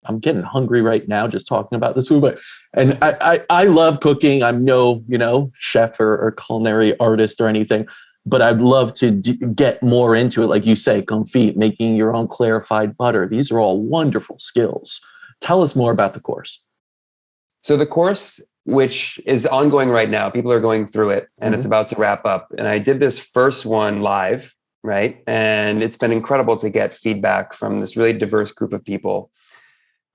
I'm getting hungry right now just talking about this food. But and I love cooking. I'm no, chef or culinary artist or anything, but I'd love to get more into it. Like you say, confit, making your own clarified butter. These are all wonderful skills. Tell us more about the course. So the course, which is ongoing right now, people are going through it and it's about to wrap up. And I did this first one live, right? And it's been incredible to get feedback from this really diverse group of people.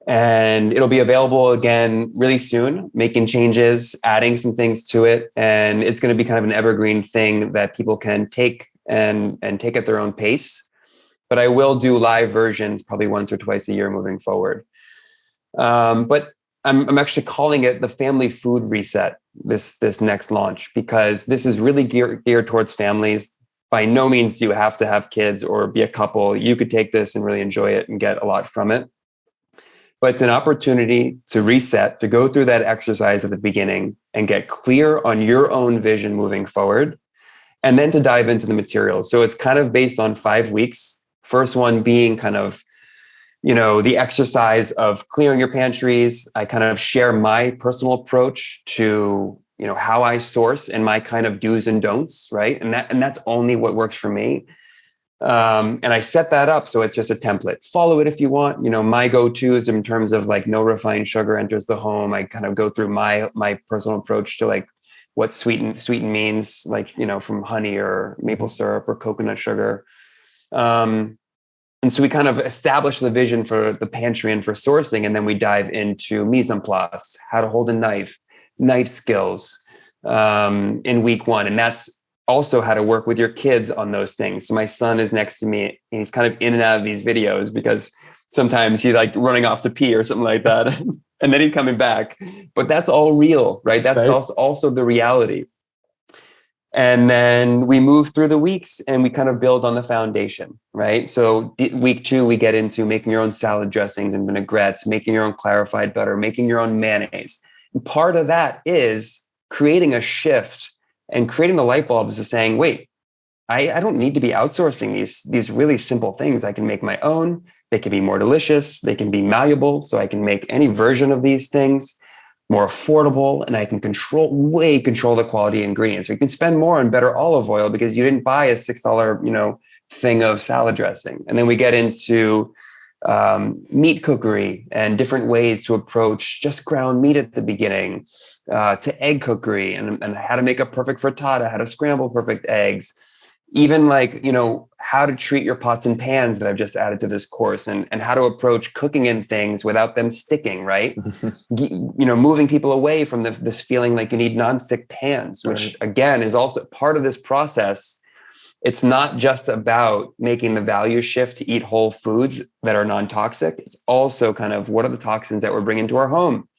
And it'll be available again really soon, making changes, adding some things to it. And it's going to be kind of an evergreen thing that people can take and take at their own pace. But I will do live versions probably once or twice a year moving forward. But I'm actually calling it the Family Food Reset, this next launch, because this is really geared towards families. By no means do you have to have kids or be a couple. You could take this and really enjoy it and get a lot from it. But it's an opportunity to reset, to go through that exercise at the beginning and get clear on your own vision moving forward, and then to dive into the materials. So it's kind of based on 5 weeks. First one being kind of, the exercise of clearing your pantries. I kind of share my personal approach to, how I source and my kind of do's and don'ts, right? And that's only what works for me. And I set that up so it's just a template. Follow it if you want. My go-tos in terms of like no refined sugar enters the home. I kind of go through my personal approach to like what sweeten means, like, from honey or maple syrup or coconut sugar. And so we kind of establish the vision for the pantry and for sourcing, and then we dive into mise en place, how to hold a knife skills in week 1. And that's also how to work with your kids on those things. So my son is next to me. He's kind of in and out of these videos because sometimes he's like running off to pee or something like that. And then he's coming back. But that's all real, right? That's right. Also the reality. And then we move through the weeks and we kind of build on the foundation, right? So week 2, we get into making your own salad dressings and vinaigrettes, making your own clarified butter, making your own mayonnaise. And part of that is creating a shift and creating the light bulbs of saying, wait, I don't need to be outsourcing these really simple things. I can make my own. They can be more delicious. They can be malleable. So I can make any version of these things more affordable, and I can control the quality ingredients. So you can spend more on better olive oil because you didn't buy a $6, thing of salad dressing. And then we get into meat cookery and different ways to approach just ground meat at the beginning, to egg cookery and how to make a perfect frittata, how to scramble perfect eggs, even like, how to treat your pots and pans that I've just added to this course, and how to approach cooking in things without them sticking, right? Moving people away from this feeling like you need nonstick pans, which again is also part of this process. It's not just about making the value shift to eat whole foods that are non-toxic. It's also kind of what are the toxins that we're bringing to our home,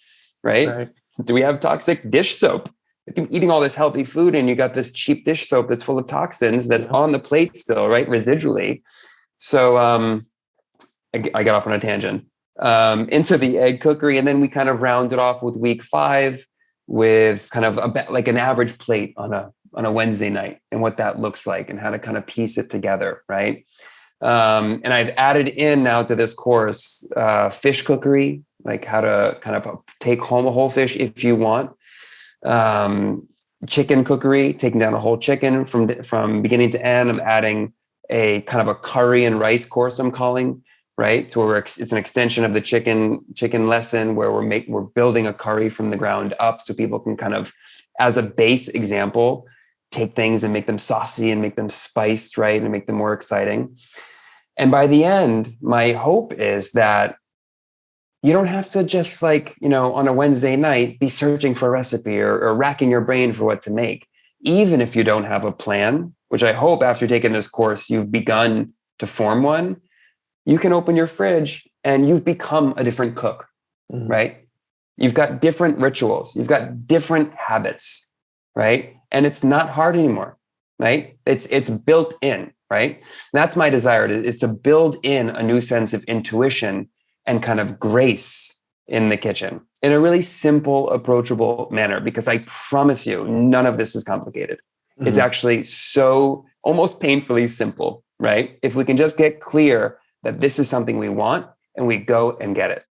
right? Do we have toxic dish soap? Eating all this healthy food and you got this cheap dish soap that's full of toxins that's on the plate still, right? Residually. So I got off on a tangent into the egg cookery. And then we kind of rounded off with week 5 with kind of like an average plate on a Wednesday night and what that looks like and how to kind of piece it together, right? And I've added in now to this course fish cookery, like how to kind of take home a whole fish if you want. Chicken cookery, taking down a whole chicken from beginning to end. I'm adding a kind of a curry and rice course, I'm calling, right? So it's an extension of the chicken lesson where we're building a curry from the ground up so people can kind of, as a base example, take things and make them saucy and make them spiced, right? And make them more exciting. And by the end, my hope is that you don't have to just on a Wednesday night, be searching for a recipe or racking your brain for what to make. Even if you don't have a plan, which I hope after taking this course, you've begun to form one, you can open your fridge and you've become a different cook, right? You've got different rituals. You've got different habits, right? And it's not hard anymore, right? It's built in, right? That's my desire is to build in a new sense of intuition and kind of grace in the kitchen in a really simple, approachable manner, because I promise you, none of this is complicated. It's actually so almost painfully simple, right? If we can just get clear that this is something we want and we go and get it.